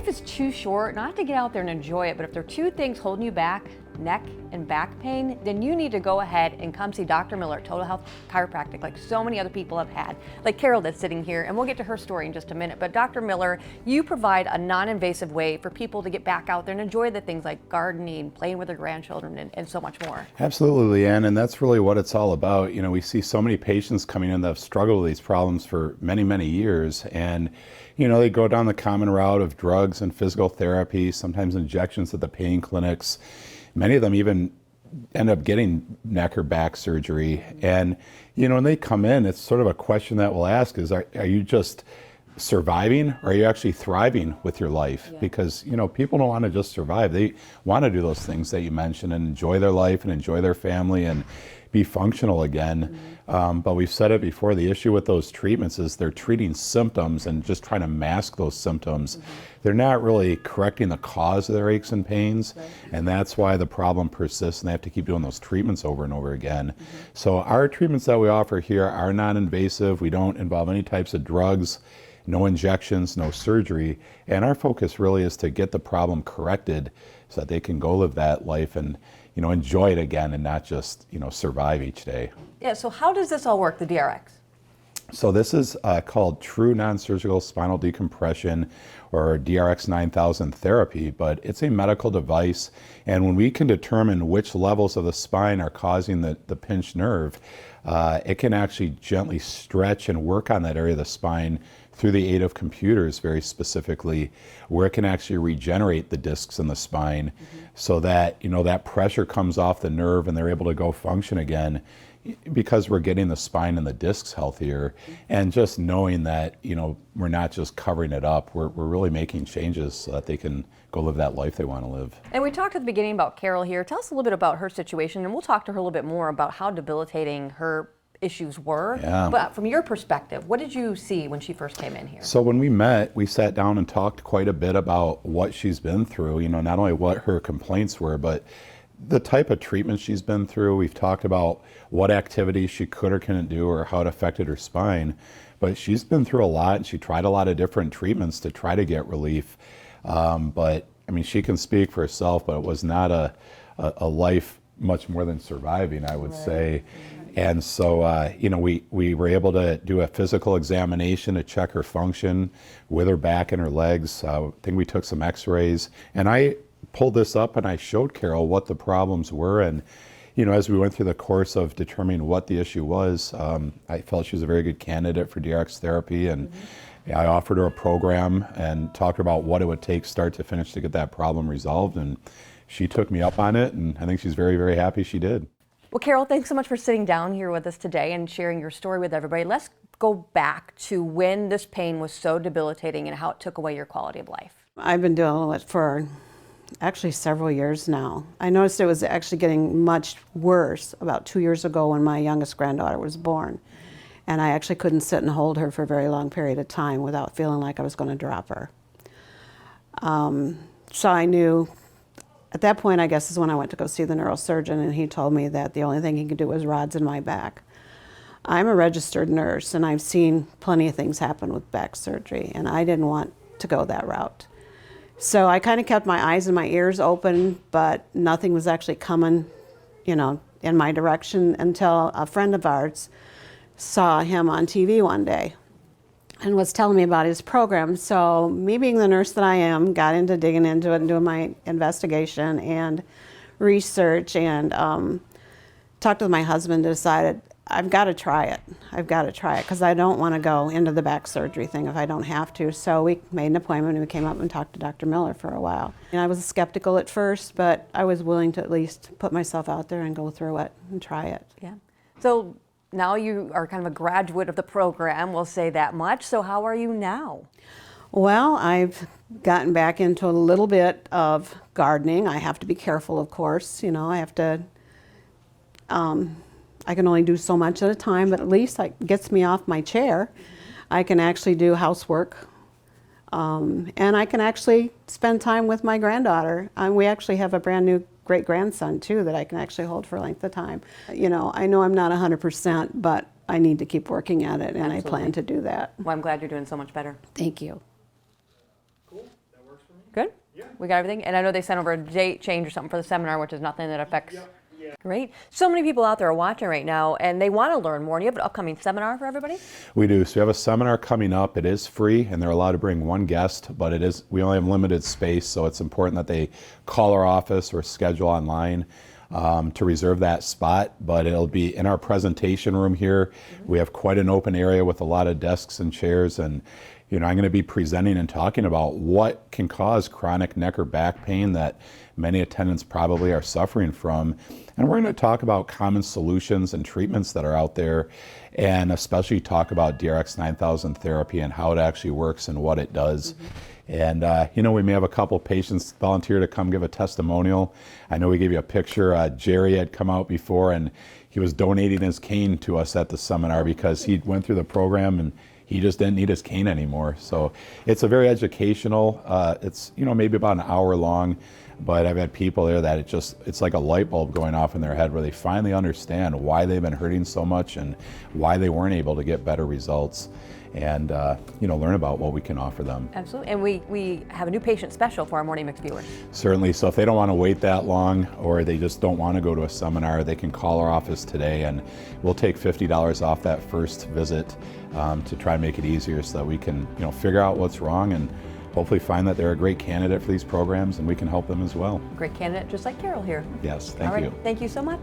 Life is too short not to get out there and enjoy it, but if there are two things holding you back, neck and back pain, then you need to go ahead and come see Dr. Miller at Total Health Chiropractic, like so many other people have had, like Carol that's sitting here, and we'll get to her story in just a minute. But Dr. Miller, you provide a non-invasive way for people to get back out there and enjoy the things like gardening, playing with their grandchildren, and so much more. Absolutely, Leanne, and that's really what it's all about. You know, we see so many patients coming in that have struggled with these problems for many, many years, and you know, they go down the common route of drugs and physical therapy, sometimes injections at the pain clinics. Many of them even end up getting neck or back surgery. And, you know, when they come in, it's sort of a question that we'll ask is, are you just surviving, or are you actually thriving with your life? Yeah. Because, you know, people don't want to just survive. They want to do those things that you mentioned and enjoy their life and enjoy their family and be functional again. But we've said it before, the issue with those treatments is they're treating symptoms and just trying to mask those symptoms. They're not really correcting the cause of their aches and pains, and that's why the problem persists, and they have to keep doing those treatments over and over again. So our treatments that we offer here are non-invasive. We don't involve any types of drugs, no injections, no surgery, and our focus really is to get the problem corrected so that they can go live that life and, you know, enjoy it again and not just, you know, survive each day. Yeah, so how does this all work, the DRX? So this is called True Non-Surgical Spinal Decompression, or DRX 9000 therapy, but it's a medical device, and when we can determine which levels of the spine are causing the pinched nerve, it can actually gently stretch and work on that area of the spine through the aid of computers, very specifically, where it can actually regenerate the discs in the spine so that, you know, that pressure comes off the nerve and they're able to go function again, because we're getting the spine and the discs healthier. And just knowing that, you know, we're not just covering it up, we're really making changes so that they can go live that life they want to live. And we talked at the beginning about Carol here. Tell us a little bit about her situation, and we'll talk to her a little bit more about how debilitating her issues were. Yeah. But from your perspective, what did you see when she first came in here? So when we met, we sat down and talked quite a bit about what she's been through, you know, not only what her complaints were, but the type of treatment she's been through. We've talked about what activities she could or couldn't do or how it affected her spine. But she's been through a lot, and she tried a lot of different treatments to try to get relief. But I mean, she can speak for herself, but it was not a life much more than surviving, I would say. And so, you know, we were able to do a physical examination to check her function with her back and her legs. I think we took some x-rays, and I pulled this up and I showed Carol what the problems were. And, you know, as we went through the course of determining what the issue was, I felt she was a very good candidate for DRX therapy. And I offered her a program and talked about what it would take start to finish to get that problem resolved. And she took me up on it, and I think she's very, very happy she did. Well, Carol, thanks so much for sitting down here with us today and sharing your story with everybody. Let's go back to when this pain was so debilitating and how it took away your quality of life. I've been dealing with it for actually several years now. I noticed it was actually getting much worse about 2 years ago when my youngest granddaughter was born. And I actually couldn't sit and hold her for a very long period of time without feeling like I was going to drop her. So I knew, at that point, I guess, is when I went to go see the neurosurgeon, and he told me that the only thing he could do was rods in my back. I'm a registered nurse, and I've seen plenty of things happen with back surgery, and I didn't want to go that route. So I kind of kept my eyes and my ears open, but nothing was actually coming, you know, in my direction until a friend of ours saw him on TV one day and was telling me about his program. So me, being the nurse that I am, got into digging into it and doing my investigation and research, and talked with my husband and decided I've got to try it. I've got to try it because I don't want to go into the back surgery thing if I don't have to. So we made an appointment and we came up and talked to Dr. Miller for a while. And I was skeptical at first, but I was willing to at least put myself out there and go through it and try it. Yeah. So now you are kind of a graduate of the program, we'll say that much. So how are you now? Well, I've gotten back into a little bit of gardening. I have to be careful, of course. You know, I have to, I can only do so much at a time, but at least it gets me off my chair. I can actually do housework. And I can actually spend time with my granddaughter. We actually have a brand new great-grandson too that I can actually hold for a length of time. You know I'm not 100%, but I need to keep working at it, and Absolutely. I plan to do that. Well, I'm glad you're doing so much better. Thank you. Cool, that works for me. We got everything? And I know they sent over a date change or something for the seminar, which is nothing that affects. Great. So many people out there are watching right now and they want to learn more. And you have an upcoming seminar for everybody? We do. So we have a seminar coming up. It is free and they're allowed to bring one guest, but we only have limited space. So it's important that they call our office or schedule online to reserve that spot. But it'll be in our presentation room here. We have quite an open area with a lot of desks and chairs, and I'm going to be presenting and talking about what can cause chronic neck or back pain that many attendants probably are suffering from. And we're going to talk about common solutions and treatments that are out there, and especially talk about DRX 9000 therapy and how it actually works and what it does. And we may have a couple patients volunteer to come give a testimonial. I know we gave you a picture. Jerry had come out before and he was donating his cane to us at the seminar because he went through the program and he just didn't need his cane anymore. So it's a very educational, it's maybe about an hour long, but I've had people there that it's like a light bulb going off in their head where they finally understand why they've been hurting so much and why they weren't able to get better results, and learn about what we can offer them. Absolutely. And we have a new patient special for our Morning Mix viewers. Certainly. So if they don't want to wait that long or they just don't want to go to a seminar, they can call our office today and we'll take $50 off that first visit to try and make it easier so that we can figure out what's wrong and hopefully find that they're a great candidate for these programs and we can help them as well. Great candidate, just like Carol here. Yes, thank All right. you. Thank you so much.